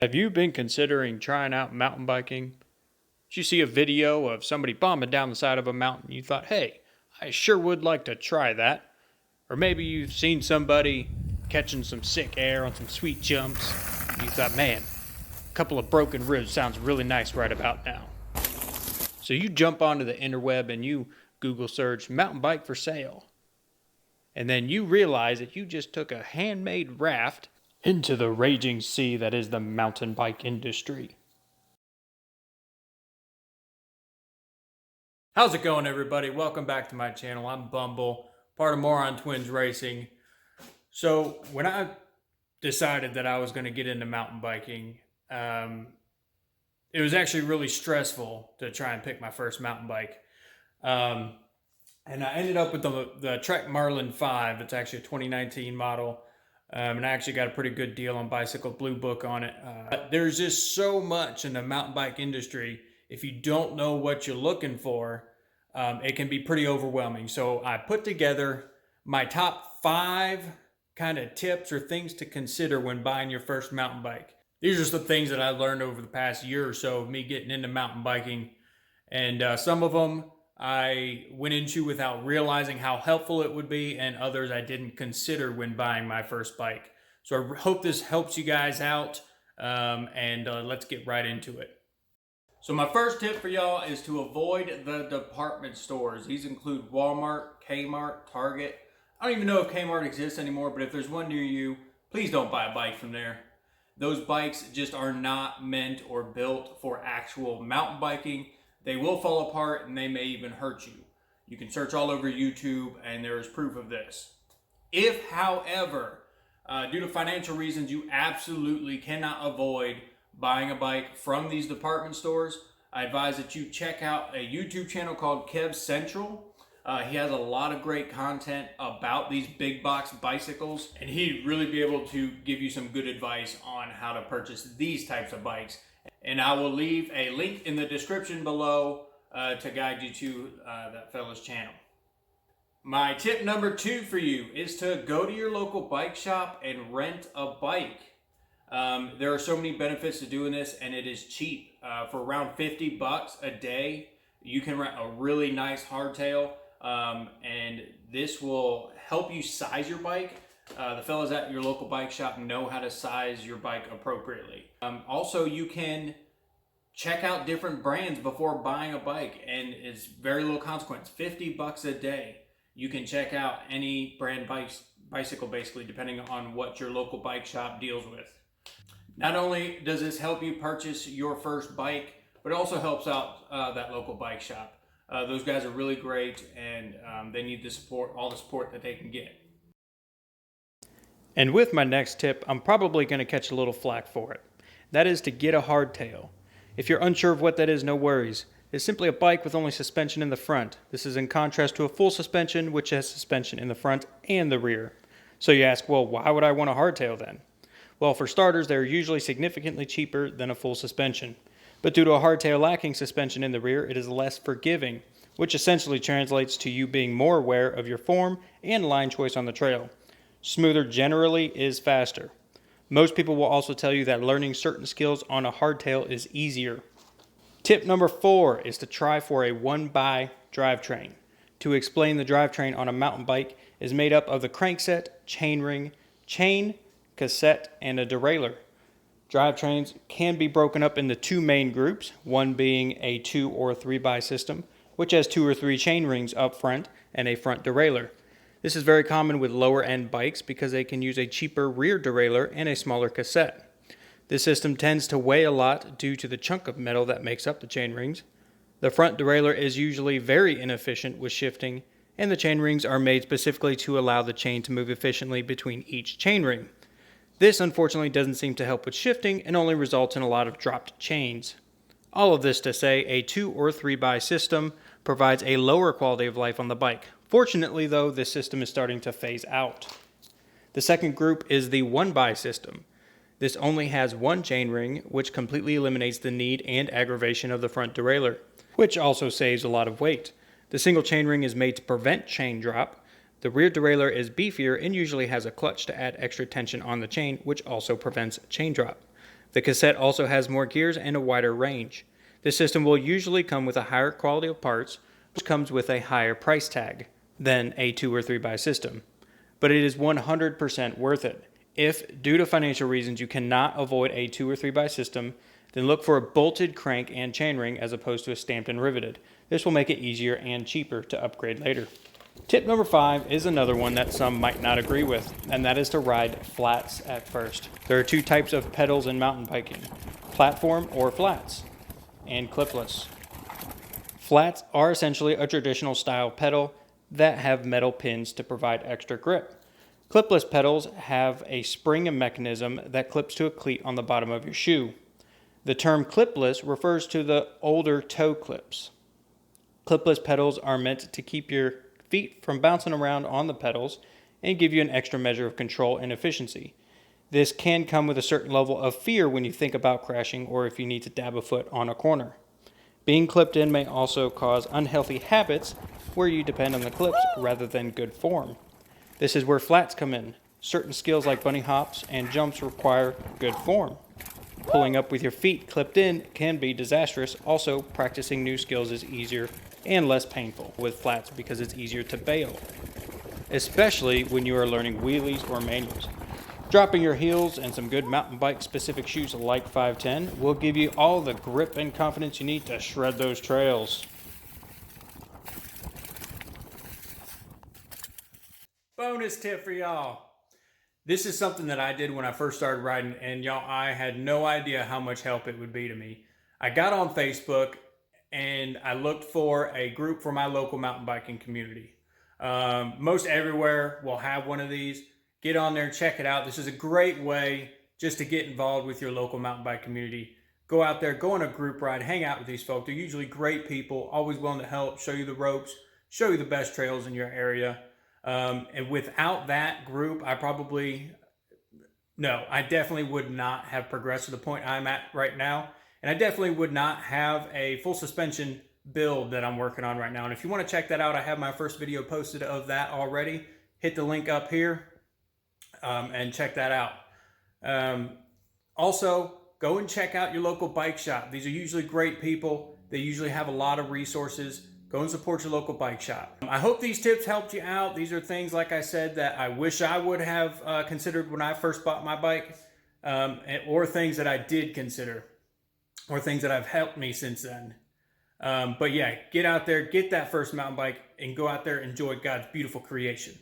Have you been considering trying out mountain biking? Did you see a video of somebody bombing down the side of a mountain and you thought, hey, I sure would like to try that? Or maybe you've seen somebody catching some sick air on some sweet jumps and you thought, man, a couple of broken ribs sounds really nice right about now. So you jump onto the interweb and you Google search mountain bike for sale. And then you realize that you just took a handmade raft into the raging sea that is the mountain bike industry. How's it going, everybody? Welcome back to my channel. I'm Bumble, part of Moron Twins Racing. So when I decided that I was going to get into mountain biking, it was actually really stressful to try and pick my first mountain bike. And I ended up with the Trek Marlin 5. It's actually a 2019 model. And I actually got a pretty good deal on Bicycle Blue Book on it. There's just so much in the mountain bike industry. If you don't know what you're looking for, it can be pretty overwhelming. So I put together my top 5 kind of tips or things to consider when buying your first mountain bike. These are some things that I learned over the past year or so of me getting into mountain biking. And some of them I went into without realizing how helpful it would be, and others I didn't consider when buying my first bike. So I hope this helps you guys out, and let's get right into it. So my first tip for y'all is to avoid the department stores. These include Walmart, Kmart, Target. I don't even know if Kmart exists anymore, but if there's one near you, please don't buy a bike from there. Those bikes just are not meant or built for actual mountain biking. They will fall apart and they may even hurt you. You can search all over YouTube and there is proof of this. If, however, due to financial reasons, you absolutely cannot avoid buying a bike from these department stores, I advise that you check out a YouTube channel called Kevcentral. He has a lot of great content about these big box bicycles, and he'd really be able to give you some good advice on how to purchase these types of bikes. And I will leave a link in the description below to guide you to that fella's channel. My tip number 2 for you is to go to your local bike shop and rent a bike. There are so many benefits to doing this, and it is cheap. For around $50 a day, you can rent a really nice hardtail, and this will help you size your bike. The fellas at your local bike shop know how to size your bike appropriately. Also, you can check out different brands before buying a bike, and it's very little consequence. $50 a day. You can check out any brand bicycle, basically, depending on what your local bike shop deals with. Not only does this help you purchase your first bike, but it also helps out that local bike shop. Those guys are really great, and they need the support, all the support that they can get. And with my next tip, I'm probably going to catch a little flack for it. That is to get a hardtail. If you're unsure of what that is, no worries. It's simply a bike with only suspension in the front. This is in contrast to a full suspension, which has suspension in the front and the rear. So you ask, well, why would I want a hardtail then? Well, for starters, they're usually significantly cheaper than a full suspension. But due to a hardtail lacking suspension in the rear, it is less forgiving, which essentially translates to you being more aware of your form and line choice on the trail. Smoother generally is faster. Most people will also tell you that learning certain skills on a hardtail is easier. Tip number 4 is to try for a 1x drivetrain. To explain, the drivetrain on a mountain bike is made up of the crankset, chainring, chain, cassette, and a derailleur. Drivetrains can be broken up into 2 main groups, one being a 2 or 3x system, which has 2 or 3 chain rings up front and a front derailleur. This is very common with lower end bikes because they can use a cheaper rear derailleur and a smaller cassette. This system tends to weigh a lot due to the chunk of metal that makes up the chain rings. The front derailleur is usually very inefficient with shifting, and the chain rings are made specifically to allow the chain to move efficiently between each chain ring. This unfortunately doesn't seem to help with shifting and only results in a lot of dropped chains. All of this to say, a 2 or 3x system provides a lower quality of life on the bike. Fortunately, though, this system is starting to phase out. The second group is the 1x system. This only has one chain ring, which completely eliminates the need and aggravation of the front derailleur, which also saves a lot of weight. The single chain ring is made to prevent chain drop. The rear derailleur is beefier and usually has a clutch to add extra tension on the chain, which also prevents chain drop. The cassette also has more gears and a wider range. This system will usually come with a higher quality of parts, which comes with a higher price tag than a 2 or 3x system. But it is 100% worth it. If, due to financial reasons, you cannot avoid a 2 or 3x system, then look for a bolted crank and chainring as opposed to a stamped and riveted. This will make it easier and cheaper to upgrade later. Tip number 5 is another one that some might not agree with, and that is to ride flats at first. There are 2 types of pedals in mountain biking: platform or flats, and clipless. Flats are essentially a traditional style pedal that have metal pins to provide extra grip. Clipless pedals have a spring mechanism that clips to a cleat on the bottom of your shoe. The term clipless refers to the older toe clips. Clipless pedals are meant to keep your feet from bouncing around on the pedals and give you an extra measure of control and efficiency. This can come with a certain level of fear when you think about crashing or if you need to dab a foot on a corner. Being clipped in may also cause unhealthy habits where you depend on the clips rather than good form. This is where flats come in. Certain skills like bunny hops and jumps require good form. Pulling up with your feet clipped in can be disastrous. Also, practicing new skills is easier and less painful with flats because it's easier to bail, especially when you are learning wheelies or manuals. Dropping your heels and some good mountain bike specific shoes like 510 will give you all the grip and confidence you need to shred those trails. Bonus tip for y'all. This is something that I did when I first started riding, and y'all, I had no idea how much help it would be to me. I got on Facebook and I looked for a group for my local mountain biking community. Most everywhere will have one of these. Get on there, check it out. This is a great way just to get involved with your local mountain bike community. Go out there, go on a group ride, hang out with these folks. They're usually great people, always willing to help, show you the ropes, show you the best trails in your area. And without that group, I definitely would not have progressed to the point I'm at right now. And I definitely would not have a full suspension build that I'm working on right now. And if you want to check that out, I have my first video posted of that already. Hit the link up here and check that out. Also, go and check out your local bike shop. These are usually great people. They usually have a lot of resources. Go and support your local bike shop. I hope these tips helped you out. These are things, like I said, that I wish I would have considered when I first bought my bike, or things that I did consider, or things that have helped me since then. But yeah, get out there, get that first mountain bike, and go out there and enjoy God's beautiful creation.